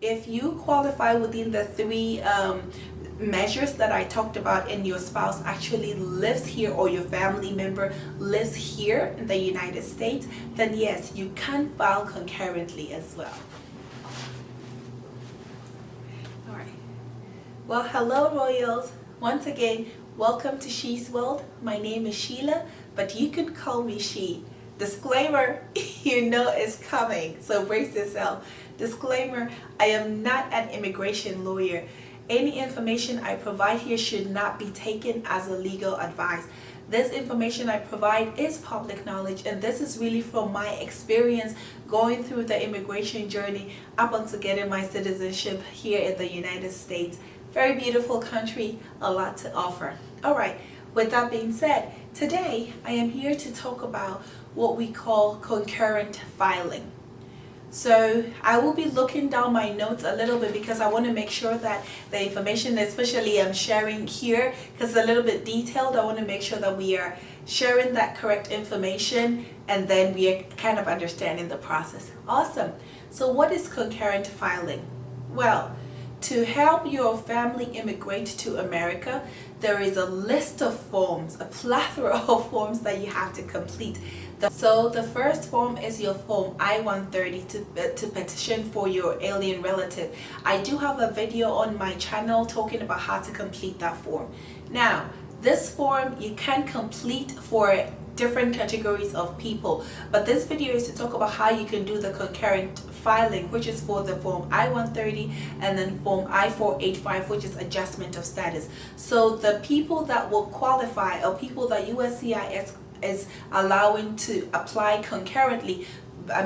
if you qualify within the three measures that I talked about, and your spouse actually lives here or your family member lives here in the United States, then yes, you can file concurrently as well. All right. Well, hello Royals. Once again, welcome to She's World. My name is Sheila, but you can call me She. Disclaimer, you know it's coming, so brace yourself. Disclaimer, I am not an immigration lawyer. Any information I provide here should not be taken as a legal advice. This information I provide is public knowledge, and this is really from my experience going through the immigration journey up until getting my citizenship here in the United States. Very beautiful country, a lot to offer. All right, with that being said, today I am here to talk about what we call concurrent filing. So I will be looking down my notes a little bit because I want to make sure that the information, especially I'm sharing here, because it's a little bit detailed, I want to make sure that we are sharing that correct information and then we are kind of understanding the process. Awesome. So what is concurrent filing? Well, to help your family immigrate to America, there is a list of forms, a plethora of forms that you have to complete. So the first form is your form I-130 to petition for your alien relative. I do have a video on my channel talking about how to complete that form. Now, this form you can complete for different categories of people, but this video is to talk about how you can do the concurrent filing, which is for the form I-130 and then form I-485, which is adjustment of status. So the people that will qualify, or people that USCIS is allowing to apply concurrently,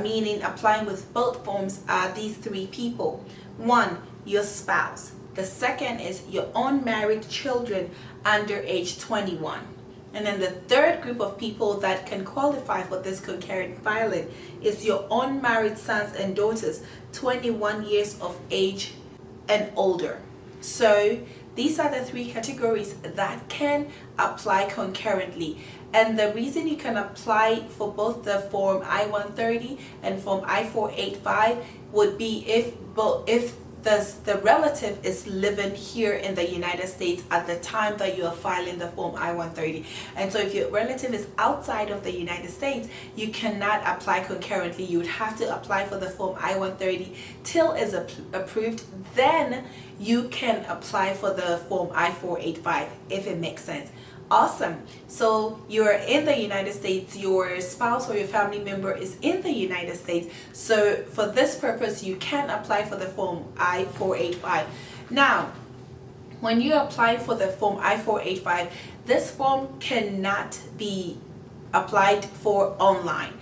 meaning applying with both forms, are these three people. One, your spouse. The second is your unmarried children under age 21. And then the third group of people that can qualify for this concurrent filing is your unmarried sons and daughters 21 years of age and older. So these are the three categories that can apply concurrently. And the reason you can apply for both the form I-130 and form I-485 would be if the relative is living here in the United States at the time that you are filing the form I-130. And so if your relative is outside of the United States, you cannot apply concurrently. You would have to apply for the form I-130 till it's approved. Then you can apply for the form I-485, if it makes sense. Awesome. So you're in the United States, your spouse or your family member is in the United States. So for this purpose, you can apply for the form I-485. Now, when you apply for the form I-485, this form cannot be applied for online.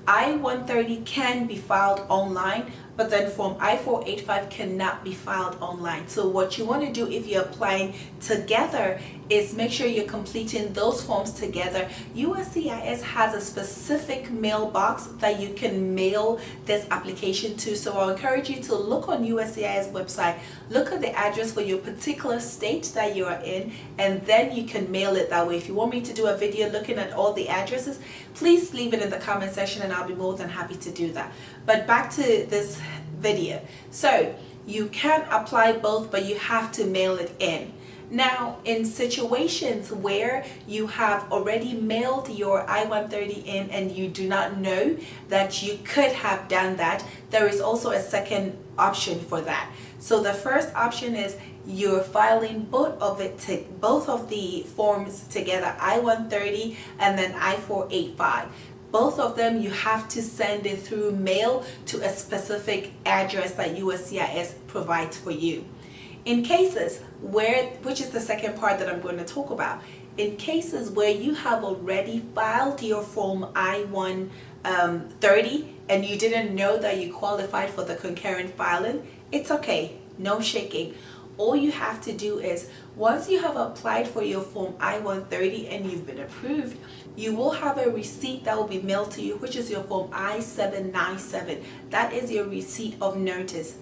I-130 can be filed online, but then form I-485 cannot be filed online. So what you want to do if you're applying together is make sure you're completing those forms together. USCIS has a specific mailbox that you can mail this application to. So I'll encourage you to look on USCIS website, look at the address for your particular state that you are in, and then you can mail it that way. If you want me to do a video looking at all the addresses, please leave it in the comment section and I'll be more than happy to do that. But back to this video. So you can apply both, but you have to mail it in. Now, in situations where you have already mailed your I-130 in and you do not know that you could have done that, there is also a second option for that. So the first option is you're filing both of the forms together, I-130 and then I-485. Both of them, you have to send it through mail to a specific address that USCIS provides for you. In cases where, which is the second part that I'm going to talk about, in cases where you have already filed your form I-130 and you didn't know that you qualified for the concurrent filing, it's okay, no shaking. All you have to do is, once you have applied for your form I-130 and you've been approved, you will have a receipt that will be mailed to you, which is your form I-797. That is your receipt of notice.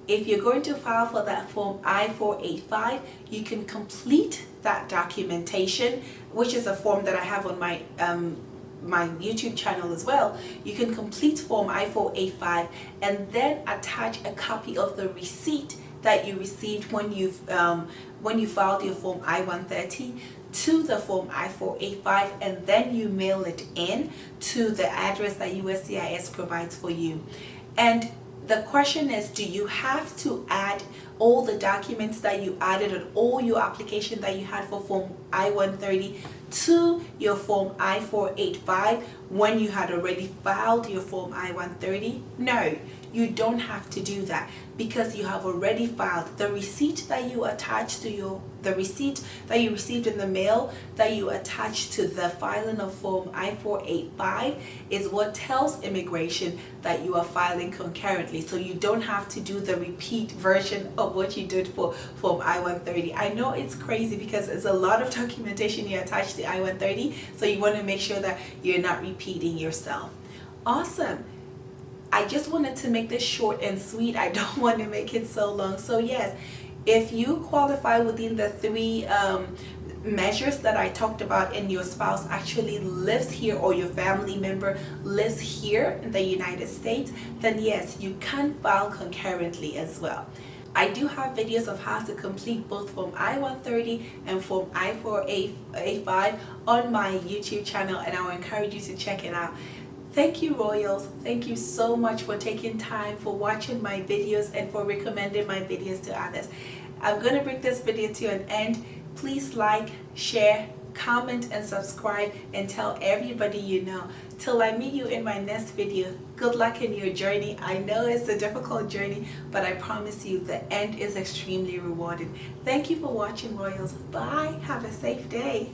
If you're going to file for that form I-485, you can complete that documentation, which is a form that I have on my my YouTube channel as well, you can complete Form I-485 and then attach a copy of the receipt that you received when you filed your Form I-130 to the Form I-485, and then you mail it in to the address that USCIS provides for you. And the question is, do you have to add all the documents that you added on all your application that you had for Form I-130 to your Form I-485 when you had already filed your Form I-130? No, you don't have to do that, because you have already filed. The receipt that you attach to the receipt that you received in the mail that you attach to the filing of Form I-485 is what tells immigration that you are filing concurrently. So you don't have to do the repeat version of what you did for Form I-130. I know it's crazy because it's a lot of documentation you attach to I-130, so you want to make sure that you're not repeating yourself. Awesome. I just wanted to make this short and sweet. I don't want to make it so long. So yes, if you qualify within the three measures that I talked about, and your spouse actually lives here or your family member lives here in the United States, then yes, you can file concurrently as well. I do have videos of how to complete both Form I-130 and Form I-485 on my YouTube channel, and I will encourage you to check it out. Thank you, Royals. Thank you so much for taking time, for watching my videos, and for recommending my videos to others. I'm going to bring this video to an end. Please like, share, comment, and subscribe, and tell everybody you know. Till I meet you in my next video, good luck in your journey. I know it's a difficult journey, but I promise you the end is extremely rewarding. Thank you for watching, Royals. Bye. Have a safe day.